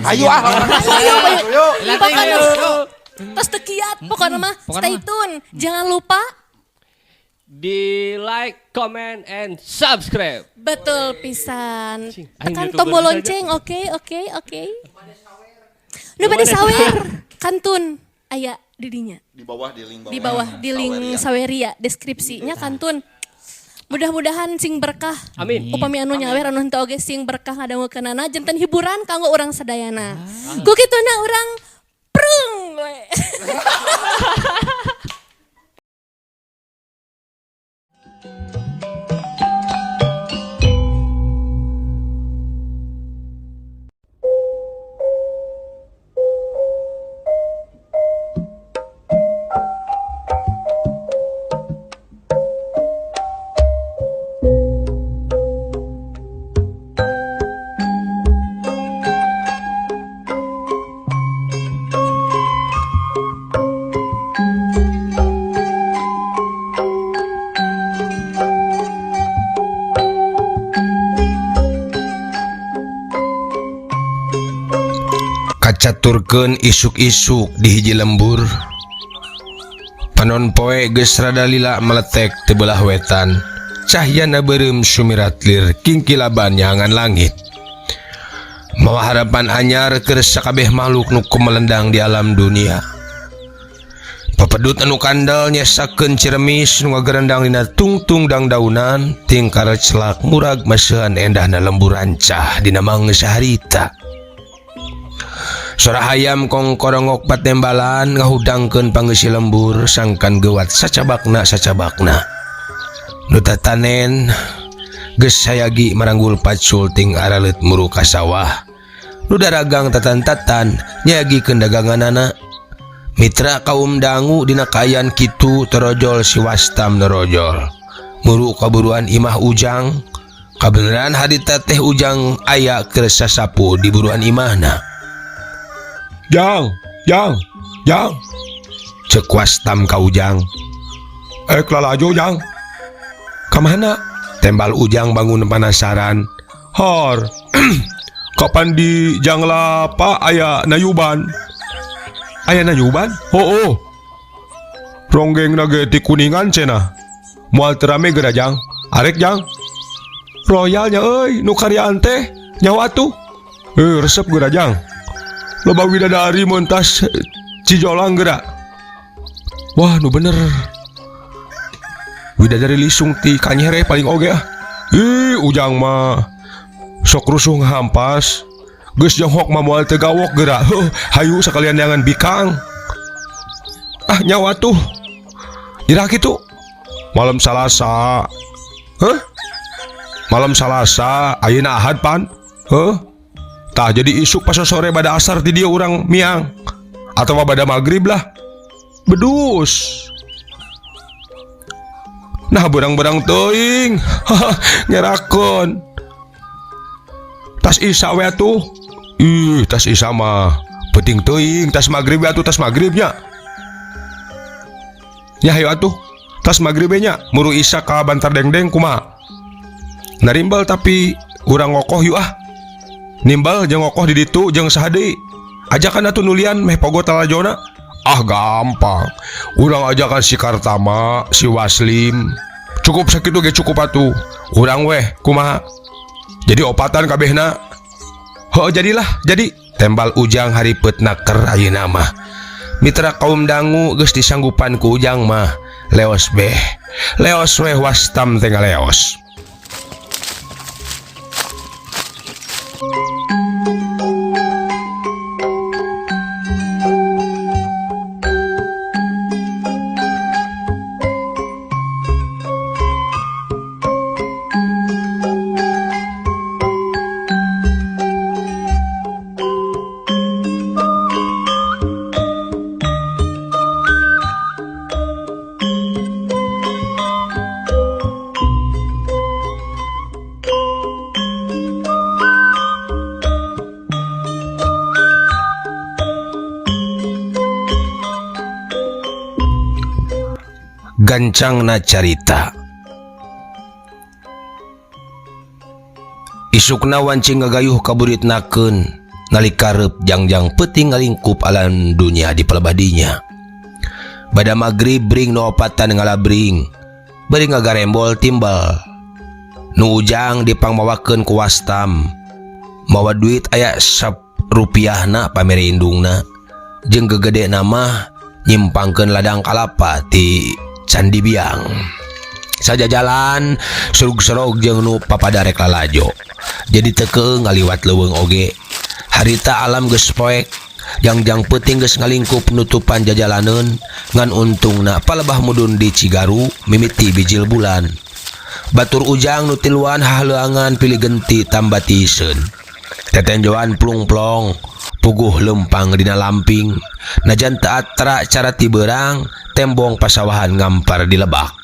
Ayo Terus tekiat pokoknya mah stay tune. Jangan lupa di like, comment, and subscribe. betul pisan. Tekan YouTuber tombol saja. lonceng. Oke. Nu bade sawer. Kantun aya didinya. di bawah di link Di bawah di link Saweria deskripsinya kantun. Mudah-mudahan sing berkah. Amin. Upami anu nyawer anu henteu oge sing berkah ngadangukeunana janten hiburan kanggo urang sadayana. Ku kituna urang prung we. Kacaturkeun isuk-isuk di hiji lembur. Panon poe geus rada lila meletek teu beulah wetan. Cahyana beureum sumiratlir kingkilaban nyangan langit. Mawa harapan anyar keur sakabeh makhluk nu kumelendang di alam dunia. Papedut anu kandel nyesakeun ciremis nu ngagerendang dina tungtung dangdaunan tingkar celak murag maseuhan endahna lembur ancah dina mangeusa harita. Suara hayam kongkorongok patembalan ngahudangkeun pangeusih lembur sangkan gewat sacabakna. Nu tatanen geus sayagi maranggul pacul ting aralet muru ka sawah. Nu daragang tatan-tatan nyagikeun daganganana. Mitra kaum dangu dina kaayaan kitu terojol si wastam nerojol. Muru kaburuan imah ujang. Kabeneran harita teh ujang aya keur sasapu di buruan imahna. Jang. Cek wastam ka ujang. Lalajo jang. Kamana? Tembal ujang bangun penasaran. Har. Kapan di Janglapa aya nayuban? Aya nayuban? Oh. Ronggeng nage ti kuningan cenah. Moal teu rame geura jang. Arek jang. Royalnya euy nu karyaan teh nyawa tuh. Resep geura jang. Loba widadari montas cijolang geura. Wah nu bener. Widadari lisung ti kanyere paling oge ah. Ujang mah sok rusuh ngahampas. Geus jonghok mah moal teu gawok geura. Hayu sakalian jangan bikang. Ah nyawa tuh. Ira kitu. Malam Salasa. Malam Salasa ayeuna Ahad pan. Tah jadi isuk pas sore pada asar di dia orang miang atau pada maghrib lah bedus. Nah berang-berang teuing ngerakon tas isa we atuh. Tas isa mah penting teuing tas maghrib we atuh tas maghribnya. Ya hayu atuh tas maghribnya muru isa ka bantar dengdeng kumaha. Narimbal tapi urang ngokoh yuk ah. Nimbal jeung ngokoh di ditu jeung saha-deui. Ajakan atuh nulian meh pogo talajona. Ah gampang. Urang ajakan si Kartama, si Waslim. Cukup sakitu ge cukup atuh. Urang weh kumaha? Jadi opatan kabehna. Jadilah, jadi. Tembal ujang haripet naker ayeuna mah. Mitra kaum dangu geus disanggupan ku ujang mah. Leos beh. Leos weh wastam teh ngaleos. Gancangna carita. Isukna wancing ngagayuh kaburitnakeun ngalikarep jangjang peting ngalingkup alam dunia di pelebadinya. Bada maghrib bring nu opatan ngalabring, bari ngagarembol timbal. Nu ujang dipangmawakeun ku wastam, mawa duit aya Rp10 pamerindungna, jeung gegede nama nyimpangkeun ladang kalapa ti Candi Biang. Saja jalan serug-serog jeung nu papadarek lalajo, jadi teu ngaliwat leuweung oge. Harita alam geus poek, jangjang peuting geus ngalingkup nutupan jajalaneun ngan untungna palebah mudun di Cigaru mimiti bijil bulan. Batur ujang nu tiluan hahleuangan pilih genti tambatiseun. Tetenjoan plung-plong puguh lempang dina lamping, najan teu atra cara ti beurang tembong pasawahan ngampar di lebak.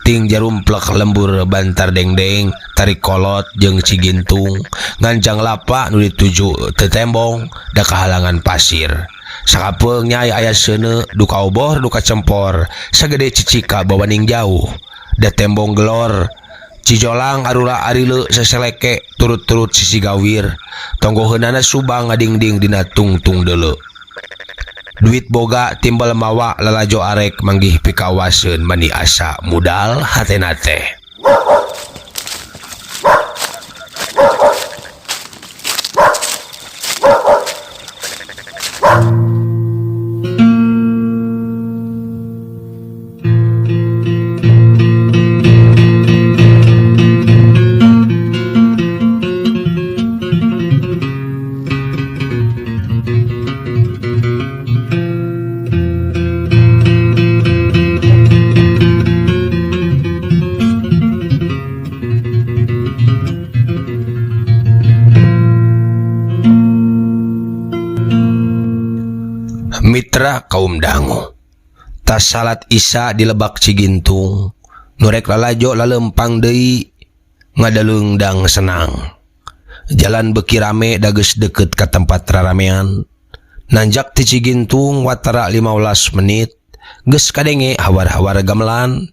Ting jarumplek lembur bantar dengdeng tarik kolot jeung Cigintung nganjang lapa nu dituju teu tembong da kahalangan pasir. Sakapeung nyai aya seuneu duka obor duka cempor sagede cicika bawaning jauh. Da tembong gelor Cijolang arula arile seseleke turut-turut sisi gawir, tonggoheunana subang ngadingding dina tungtung deuleu. Duit boga timbal mawa lalajo arek manggih pikawaseun mani asa mudal hatena teh. Mitra kaum dangu, tas salat Isya di Lebak Cigintung, nurek lalajo lalempang deui ngadaleungdang senang. Jalan beuki rame da geus deukeut ka tempat raramean. Nanjak ti Cigintung watara 15 menit geus kadenge hawar-hawar gamelan.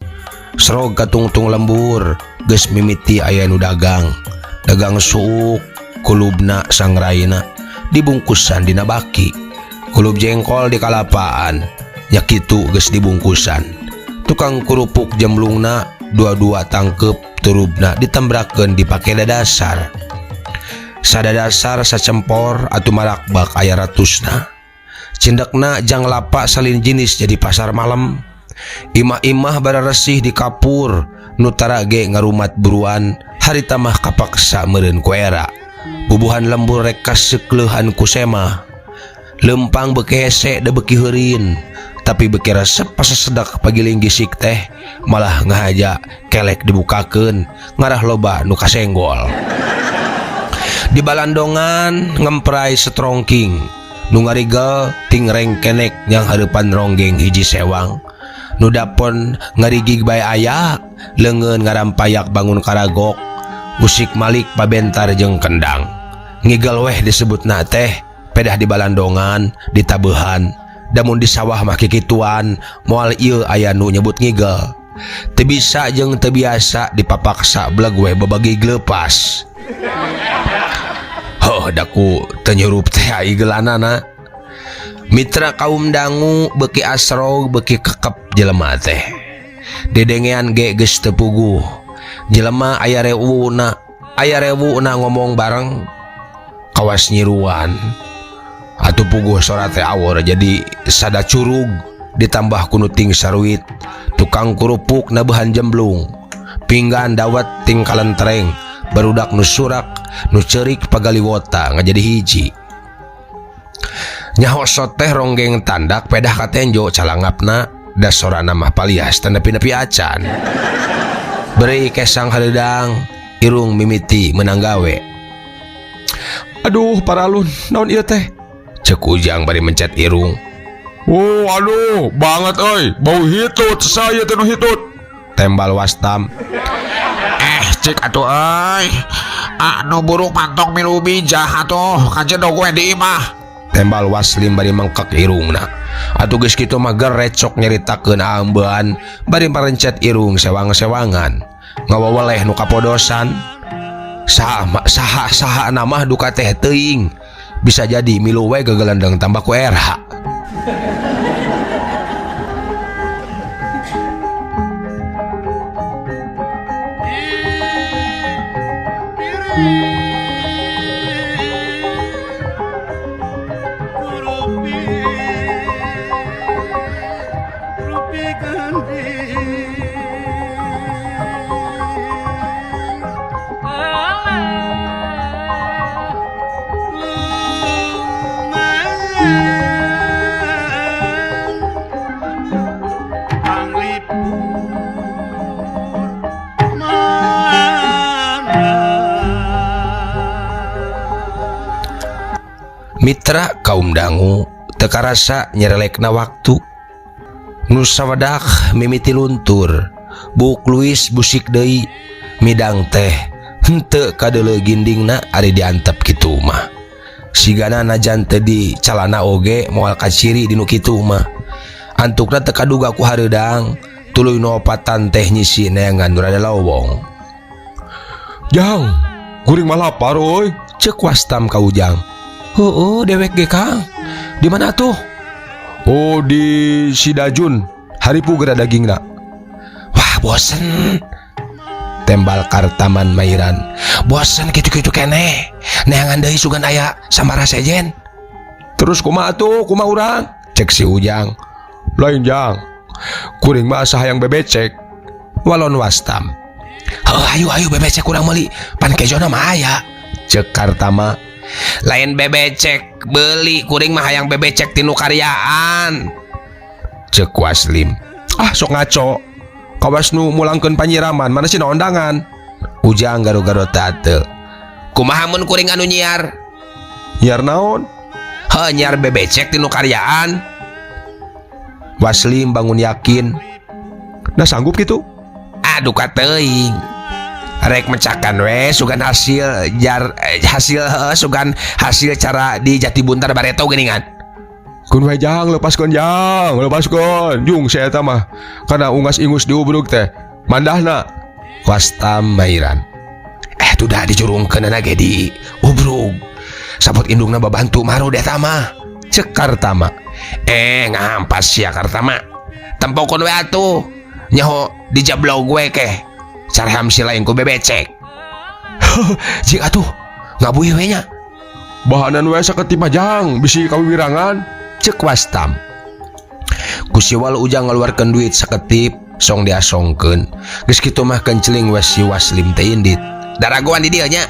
Serog katungtung lembur geus mimiti aya nu dagang. Dagang suuk kulubna sangrayna dibungkusan dina baki. Kulub jengkol di kalapaan, nya kitu geus dibungkusan. Tukang kurupuk jemblungna dua-dua tangkep turubna ditembrakeun dipake dadasar. Sadadasar sacempor atuh marakbak aya ratusna. Cindekna jang lapa salin jenis jadi pasar malam. Imah-imah bararesih di kapur, nu tarage ngarumat buruan, harita mah kapaksa meureun ku era. Bubuhan lembur rek kasekleuhan ku semah. Lempang beuki hese da beuki heurin, tapi beuki resep pasasedak pagiling gisik teh malah ngahaja kelek dibukakeun ngarah loba nu kasenggol. Di balandongan ngemprai setrongking nu ngarigel ting rengkenek yang hareupan ronggeng hiji sewang. Nu dapon ngarigig bae aya leungeun ngarampayak bangun karagok, musik malik pabentar jeung kendang. Ngigel weh disebutna teh pedah di balandongan, di tabehan, damun di sawah mah kikituan, moal ieu aya nu nyebut ngigel. Teu bisa jeung teu biasa dipapaksa beleg we babagi glepas. Heuh daku teu nyurup teh igelanana. Mitra kaum dangu beuki asrog beuki kekep jelema teh. Dedengean ge geus teu puguh. Jelema aya rewuna ngomong bareng kawas nyiruan. Atuh puguh sora teh awor jadi sada curug ditambah kunuting saruit. Tukang kurupuk nabehan jemblung, pinggan dawet ting kalentreng, barudak nu surak nu ceurik pagaliwota ngajadi hiji. Nyahosot teh ronggeng tandak pedah katenjo calangapna da sorana mah palias teu nepi-nepi acan. Beri kesang hareudang irung mimiti meunang gawe. Aduh paralun, naon ieu teh? Cek Ujang bari mencet irung. Oh aduh banget euy, bau hitut saya teh nu hitut. Tembal wastam. Cik atuh euy, anu buruk mantong milu bijah atuh kajedog we di imah. Tembal Waslim bari mengkek irungna. Atuh geus kitu mah recok nyaritakeun aambean bari parencet irung sewang-sewangan. Ngawaweleh nu kapodosan. Saha nama duka teh teuing. bisa jadi milu we gegelandeng tambah ku RH. Mitra kaum dangu teka rasa nyerelekna waktu nu sawadak mimiti luntur buk luis busik deui midang teh henteu kadeuleu gindingna ari diantep kitu mah sigana najan teu di calana oge moal kaciri dinu kitu mah antukna teu kaduga ku hareudang tuluy nopatan teh nyisi neangan nu rada lowong. Jang, kuring mah lapar euy. Ceuk Wastam ka Ujang. Oh, dewek ge Kang. Di mana tuh? Oh, di Sidajun. Haripu gera dagingna. Wah, bosen. Tembal Kartaman Mairan. Bosen kitu-kitu keneh. Neangan deui sugan aya samara sejen. Terus kumaha tuh, kumaha urang? Cek si Ujang. Lain Jang. Kuring mah asa hayang bebecek. Walon Wastam. Oh, ayo bebecek kurang meuli. Pan kejona mah aya. Cek Kartama. Lain bebecek beli kuring mah hayang bebecek tinu karyaan. Cek Waslim. Ah, sok ngaco. Kawas nu mulangkeun panyiraman mana sih undangan. Ujang garo-garo teu. Kumaha mun kuring anu nyiar? Nyiar naon? Heuh, nyiar bebecek tinu karyaan. Waslim bangun yakin. Nah sanggup gitu? Aduh kateuing. Rek mencakan we sugan hasil sugan hasil cara di Jatibuntar Bareto geuningan. Kun we Jang, lepaskeun Jang, lepaskeun. Jung saya eta mah kana ungas ingus diubrug teh. Mandahna. Wastam Mairan. Tuh dah dicurungkeun na ge di ubrug. Sapot indungna babantu marud eta mah. Cek Kartama. Ngampas sia Kartama. Tempokon we atuh. Nyaho dijablog gue keh. Sarham si lain ku bebecek. Jik atuh ngabuih we nya. Bahanan we sakeutih mah Jang, bisi kawiwirangan. Cek Wastam. Ku siwal Ujang ngaluarkeun duit saketip song diasongkeun. Geus kitu mah kenceling we si Waslim teh indit. Daragoan di dieu nya.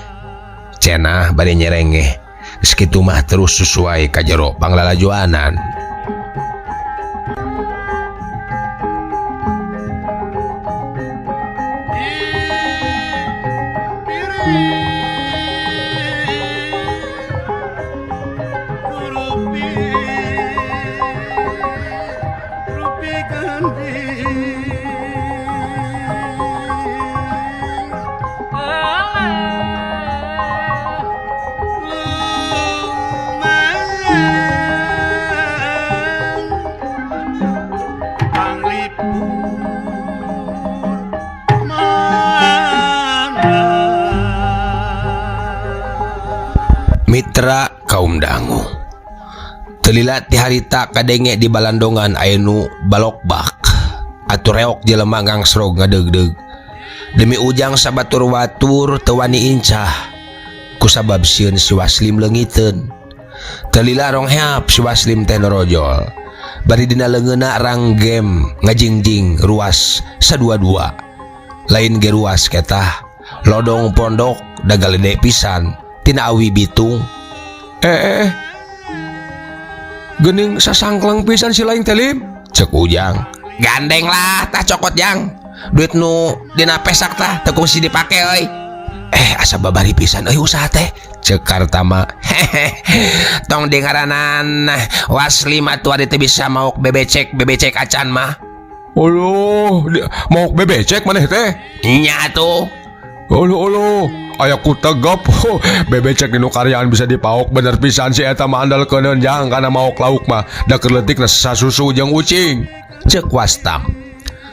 Cenah bade nyerengeh. Geus kitu mah terus sesuai ka jero panglalajoanan. Mitra kaum dangu. Telila ti harita kadenge di balandongan anu balokbak. Atuh reok jelema ngangsrog ngadegdeg. Demi Ujang sabatur-watur teu wani incah. Kusabab sieun si Waslim leungiteun. Telila rong heap si Waslim teh norojol. Bari dina leungeunna ranggem ngajingjing ruas sadua-dua. Lain ge ruas ketah lodong pondok da galede pisan. Tina awi bitung. Geuning sasangklang pisan si laing telim. Cek Ujang. Gandeng lah tah cokot Jang. Duit nu dina pesak tah teu kungsi dipake euy. Asa babari pisan euy usaha teh. Cek Kartama. Tong dengaranan Waslim atuh ari teu bisa maok bebecek acan mah. Oloh, mau bebecek maneh teh? Nya atuh. Oloh, aya ku tegep. Bebecek dinu karyaan bisa dipaok bener pisan si eta mah andalkeuneun Jang kana maok lauk mah da keur leutikna sasusu jeung ucing. Cek Wastam.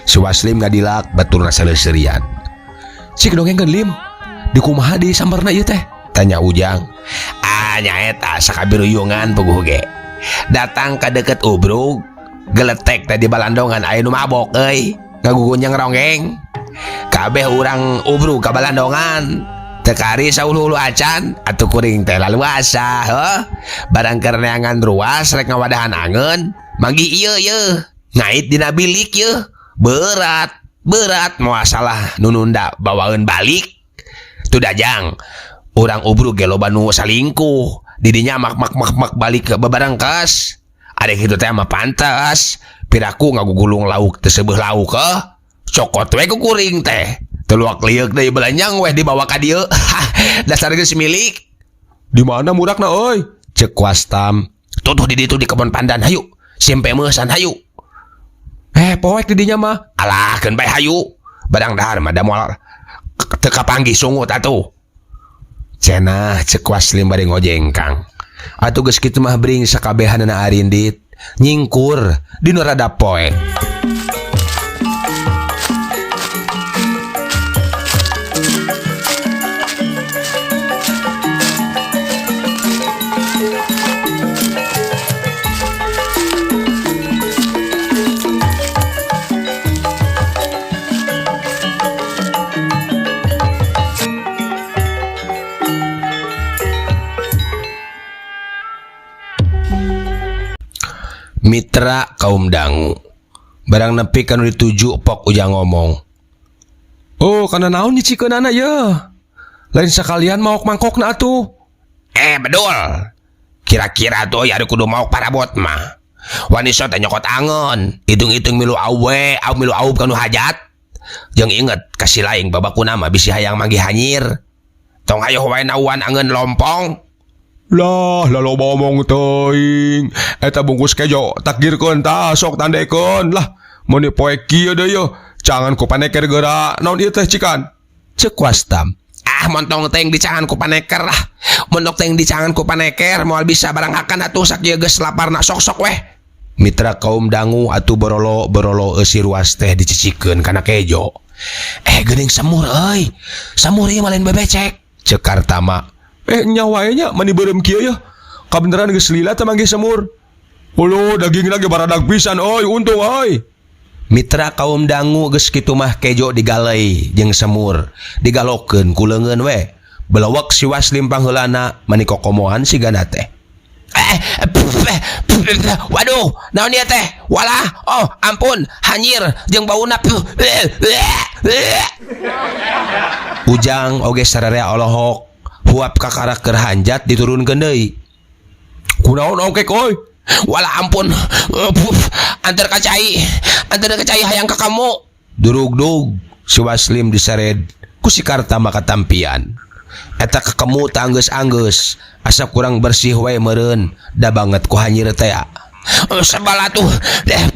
Si Waslim ngadilak baturna saleuserian. Cik dongengkeun Lim. Di kumaha di sambarna ieu teh? Tanya Ujang. nyaeta sakabiruyungan puguh ge. Datang ka deket ubrug, geletek tadi balandongan aya nu mabok euy, ngagugunyang ronggeng. Kabeh urang ubrug ka balandongan. Tekari saulu-ulu acan atuh kuring teh laluasa, heuh. Barang keur neangan ruas rek ngawadahan angeun, manggi ieu yeuh. Ngait dina bilik yeuh. Berat masalah nununda bawaeun balik. Tu dajang urang ubrug ge loba nu salingkuh. Didinya mak balik ke babarangkas. Ada kitu teh mah pantes. Piraku ngagugulung lauk teu seubeuh lauk heuh. Cokot we ku kuring teh. Teluak liuk deui belanjang weh dibawa ka dieu. Dasar geus milik. Di mana murakna euy? Cek Wastam. Tutuh di ditu di kebon pandan hayu. Simpe meusan hayu. Poek di dinya mah. Alah keun bae hayu. Badang dahar mah da moal teu kapanggih sungut atuh. Cenah cek Waslim bari ngojengkang. Atuh geus kitu mah bring sakabehanana arindit. Nyingkur dinu rada poek. Mitra kaum dangu. Barang nepi kanu dituju pok ujang ngomong. Oh, kana naon nyicikeunana ya? Lain sakalian maok mangkokna atuh. Bedul. Kira-kira tuh ya kudu maok parabot mah. Wanisa teh nyokot angeun, hitung-hitung milu awe, milu aub kanu hajat. Jeung inget kasih laing babakuna mah bisi hayang manggih hanyir. Tong hayo wae nauan angeun lompong. Lah loba omong teuing. Eta bungkus kejo takdirkeun tah sok tandekeun lah. Mun poek kieu deui yo. Jangan ku paneker geura. Naon ieu teh cikan? Cek Wastam. Montong teng dicangan ku paneker lah. Montok teng dicangan ku paneker moal bisa barang akan atuh sak ieu geus laparna sok-sok weh. Mitra kaum dangu atuh borolo si ruas teh dicicikeun kana kejo. Geuning semur euy. Samur ieu mah lain bebecek. Cek Kartama. Nyawanya mani beureum kieu ya. Kabeneran geus lila teh manggih semur. Ulu daging lagi baradag pisan euy, untung euy. Mitra kaum dangu geus kitu mah kejo digalei jeung semur digalokeun ku leungeun we. Belewek si Waslim pangheulana mani kokomohan sigana teh. Waduh, naon ieu teh? Walah, oh ampun, hanyir jeung bauna. Ujang oge sararea olohok. Huap kakarak keur hanjat diturunkeun deui. Kunaon ongkek euy? Walah ampun. Antar ka cai hayang ka kamu. Durug-dug si Waslim disered ku si Kartama katampian. Eta ka kamu teh anggeus-anggeus, asa kurang bersih wae meureun, da banget ku hanyir teh. Sebal atuh,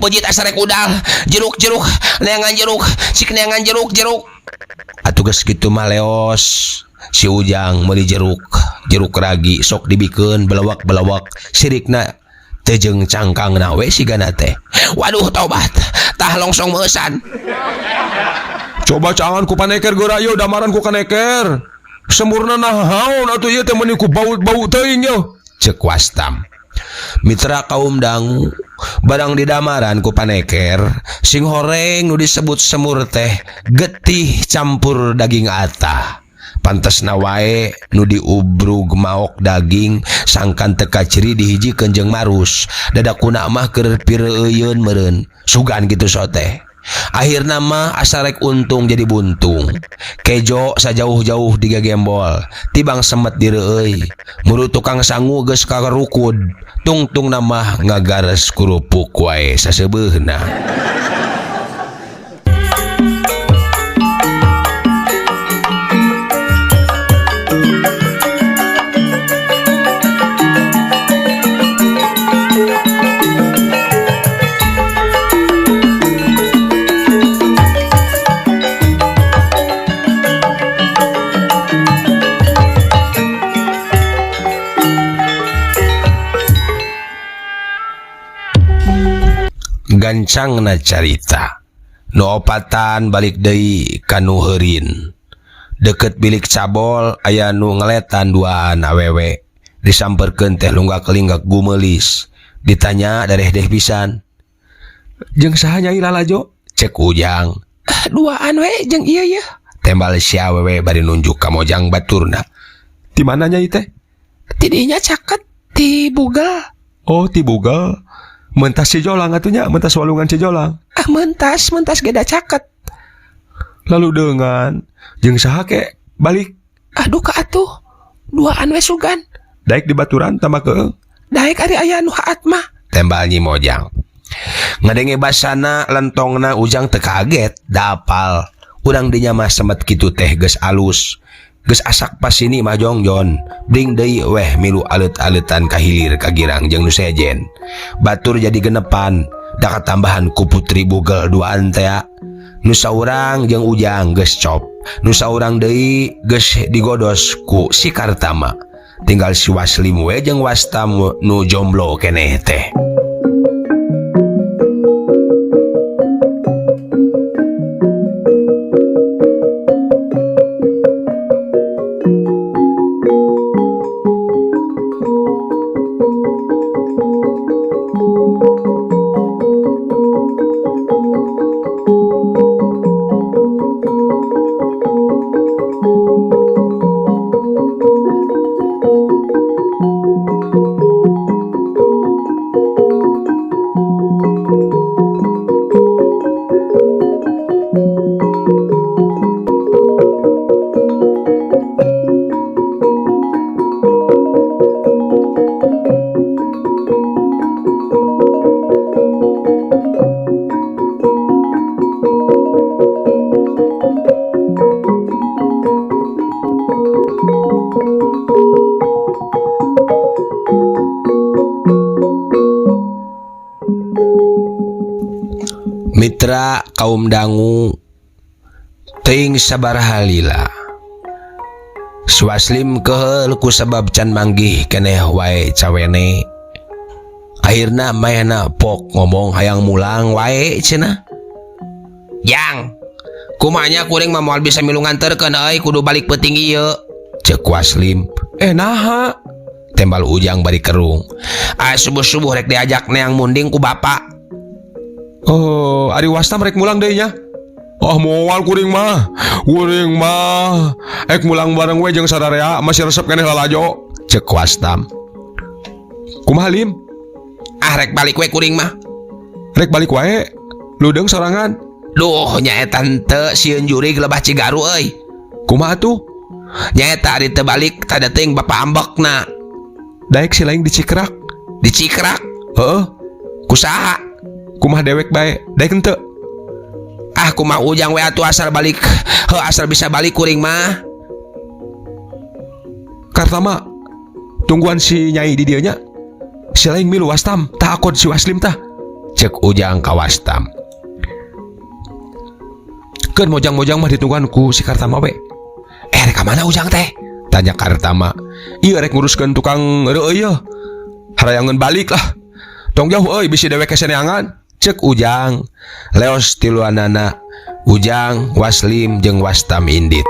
pojit asa rek udal, jeruk, neangan jeruk, cik neangan jeruk. Atuh geus kitu mah leos. Si Ujang meuli jeruk ragi sok dibikeun belewak sirikna teu jeung cangkangna we sigana teh. Waduh tobat, tah longsong meusan. Coba cangan ku paneker geura yo, damaran ku kaneker. Semurna nahaon atuh ieu teh meuni ku bau teuing yo. Cek Wastam. Mitra kaum dangu, barang didamaran ku paneker, sing horeng nu disebut semur teh getih campur daging atah. Pantesna wae nu diubrug maok daging sangkan teka ciri dihijikeun jeung marus. Dadakuna mah keur pireueun meureun. Sugan kitu soteh. Akhirna mah asa rek untung jadi buntung. Kejo sajauh-jauh digagembol, tibang semet direueuy. Muru tukang sangu geus karukud, tungtungna mah ngagares kurupuk wae saseubeuna. Gancangna carita nu opatan balik deui ka nu heurin. Deket bilik cabol aya nu ngeletan duaan awewe disamperkeun teh lunggak-linggak gumelis. Ditanya dareh-deh pisan. Jeung saha Nyai Lalajo? Cek Ujang. Duaan we jeung ieu ya. Tembal si awewe bari nunjuk ka Mojang baturna. Di mana Nyai teh? Tidinya caket di Bugel. Oh, ti Bugal. Mentas Cijolang atunya, mentas walungan Cijolang. Mentas geda caket. Lalu dengan jeung saha ke balik Aduh ka atuh. Duaan we sugan. daek di baturan tambah keung. Daek ari aya nu haat mah. Tembal Nyi Mojang. Ngadenge basana lentongna Ujang teu kaget, da apal. Urang dinya mah semet kitu teh geus alus. Geus asak pas ini mah jongjon. Bring deui weh milu alet-aletan kahilir ka girang jeung nu sejen. Batur jadi genepan, da katambahan ku Putri Bugel duaan teh. Nu saurang jeung Ujang geus cop. Nu saurang deui geus digodos ku si Kartama. Tinggal si Waslim we jeung Wastam nu jomblo keneh teh. Mitra kaum dangu teuing sabaraha lila. Swaslim keheul ku sabab can manggih keneh wae cawene. Akhirna mayana pok ngomong hayang mulang wae cenah. Yang kumanya kuring mah moal bisa milu nganterkeun euy kudu balik peuting ieu. Ceuk Waslim. Naha? Tembal Ujang bari kerung. Subuh-subuh rek diajak neang munding ku bapak. Oh, ari Wastam rek mulang deui nya. Oh, moal kuring mah. Ek mulang bareng we jeung sadarea masih resep keneh Lalajo. Ceuk Wastam. Kumaha Lim? Rek balik we kuring mah. Rek balik wae. Ludeung sorangan. Duh, nyaeta teu sieun jurig lebah Cigaru euy. Kumaha tuh? Nyaeta ari teu balik tada teuing bapa ambekna. Daek si laing dicikrak. Dicikrak. Heeh. Kusaha? Kumaha dewek bae. Daek henteu. Kumaha Ujang we atuh asal balik. Asal bisa balik kuring mah. Kartama, tungguan si Nyai di dieu nya. Si laing milu Wastam, tah akod si Waslim tah. Ceuk Ujang ka Wastam. Keun mojang-mojang mah ditungguan ku si Kartama we. Rek ka mana Ujang teh? Tanya Kartama. Ieu rek nguruskeun tukang reu ieu. Harayangeun balik lah. Tong jauh euy bisi dewek keseneangan. Ceuk Ujang. Leos tiluanana Ujang, Waslim jeung Wastam indit.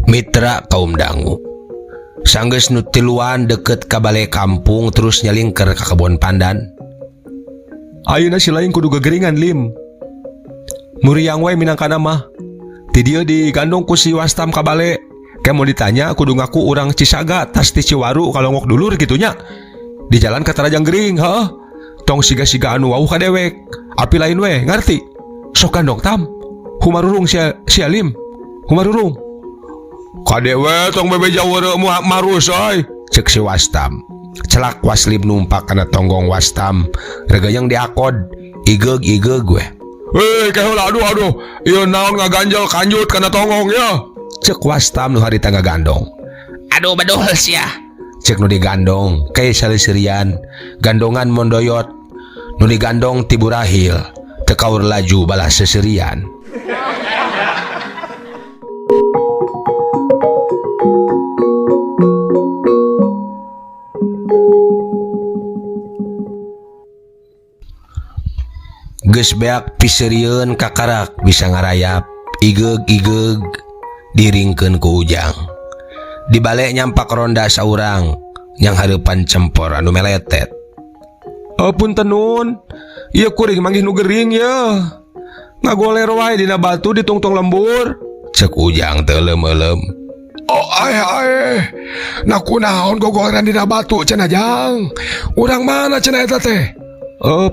Mitra kaum dangu. Sanggeus nu tiluan deket ka balai kampung terus nyalingker ka kebon pandan. Ayeuna si laing kudu gegeringan Lim. Muriang wae minangkana mah. Ti dieu digandong ku si Wastam ka bale. Kayak mau ditanya kudu ngaku urang Cisaga tas ti Ciwaru kalongok dulur gitunya. Di jalan ka Tarajang Gering, heuh. Tong siga-siga anu wauh ka dewek. Api lain we, ngarti? Sok gandong Tam. Humarurung si Lim. Humarurung. Ka dewe tong bebe jawere marus euy. Ceuk si Wastam. Celak Waslim numpak kana tonggong Wastam. Regayang diakod. Igeg we. Kaheul aduh. Ieu naon ngaganjel kanjut kana tonggong ya. Ceuk Wastam nu harita ngagandong. Aduh bedol sia. Ceuk nu digandong kae salisirian. Gandongan mondoyot. Nu digandong ti Burahil. Teu kaur laju balas seserian. Geus beak piseurieun kakarak bisa ngarayap, igeg diringkeun ku Ujang. Di bale nyampak ronda saurang yang hareupan cempor anu meletet. Punten nun, ieu kuring manggih nu gering ya. Ngagoler wae dina batu di tungtung lembur. Cek Ujang teu leum-leum. Oh ae, nakunaon gogoleran dina batu cenah Jang. Urang mana cenah eta teh?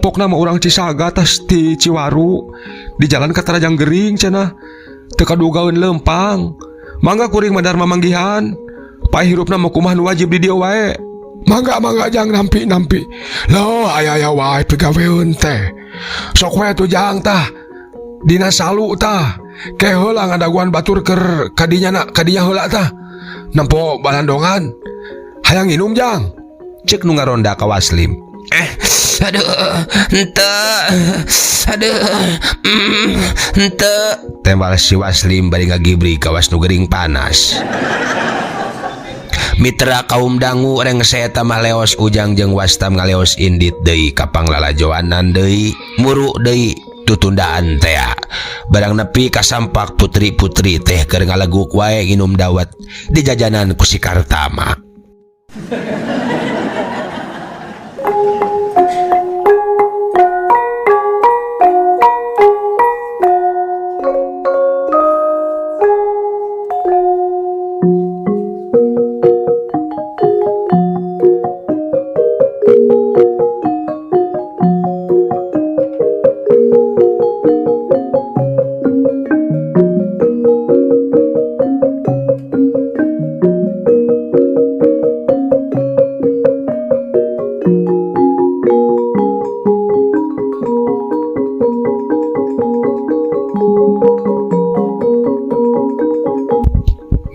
Pokna mah urang Cisaga tas di Ciwaru. Di jalan ka Tarajang Gering cenah. Teu kadugaeun lempang. Mangga kuring madar mamanggihan. Pahirupna mah kumaha nu wajib di dieu wae. Mangga Jang nampi. Loh aya wae pigaweun teh. Sok wae tuh Jang tah. Dina salu tah. Ke heula ngadaguan batur keur kadinya heula tah. Nempo balandongan. Hayang nginum Jang. Cek nu ngaronda ka Waslim. Aduh, ente. Tembal si Waslim bari ngagibri kawas nu gering panas. Mitra kaum dangu reng saeta mah leos Ujang jeung Wastam ngaleos indit deui ka panglalajoanan deui, muru deui tutundaan teh. Barang nepi ka sampak putri-putri teh keur ngaleguk wae nginum dawet di jajanan ku si Kartama.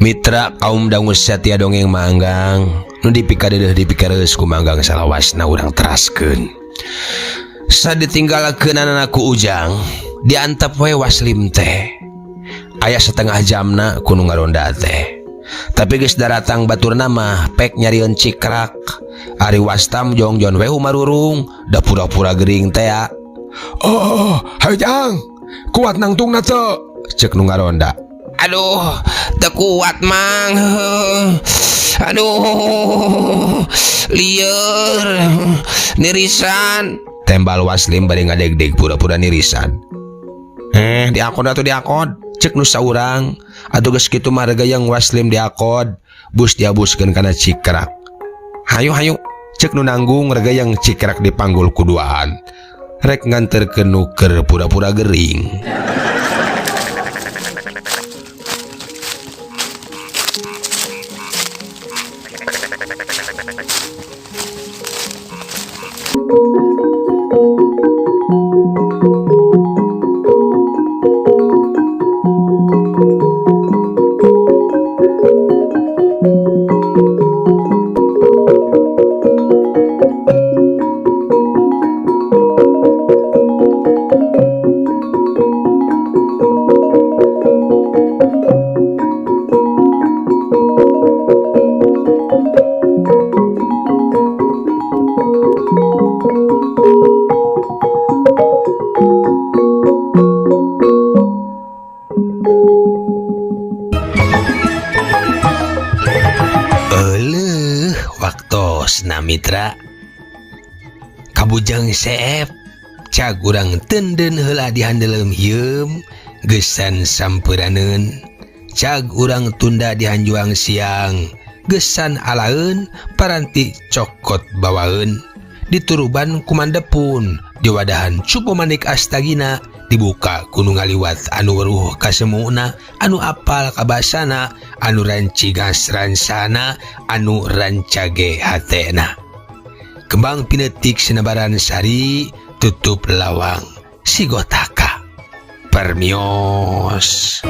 Mitra kaum dangu satia dongeng manggang nu dipikadeudeuh dipikareus ku manggang salawasna urang teraskeun. Saditinggalakeun anana ku Ujang diantep we Waslim teh. Aya setengah jamna ku nu ngaronda teh. Tapi geus daratang baturna mah pek nyarieun cikrak. Ari Wastam jongjon we umarurung da pura-pura gering teh. Oh, hayu Jang. Kuat nangtungna teu. Cek nu ngaronda. Aduh, teu kuat mang. Aduh, lieur, nirisan. Tembal Waslim bari ngadeg-deg pura-pura nirisan. Diakod atuh diakod. Cek nu saurang atuh geus kitu mah regayang Waslim diakod, bus diabuskeun kana cikrak. Hayu. Cek nu nanggung regayang cikrak dipanggul kuduaan. Rek nganterkeun nu keur pura-pura gering. Waktos na mitra kabujang seep cag urang tenden heula dihandeleum hieum gesan sampuraneun cag urang tunda dihanjuang siang gesan alaeun paranti cokot bawaeun dituruban kumandepun diwadahan cupu manik astagina dibuka kuno ngaliwat anu weruh kasemuna anu apal kabasana anu rancigas ransana anu rancage hatena kembang pinetik sinabaran sari tutup lawang sigotaka permios.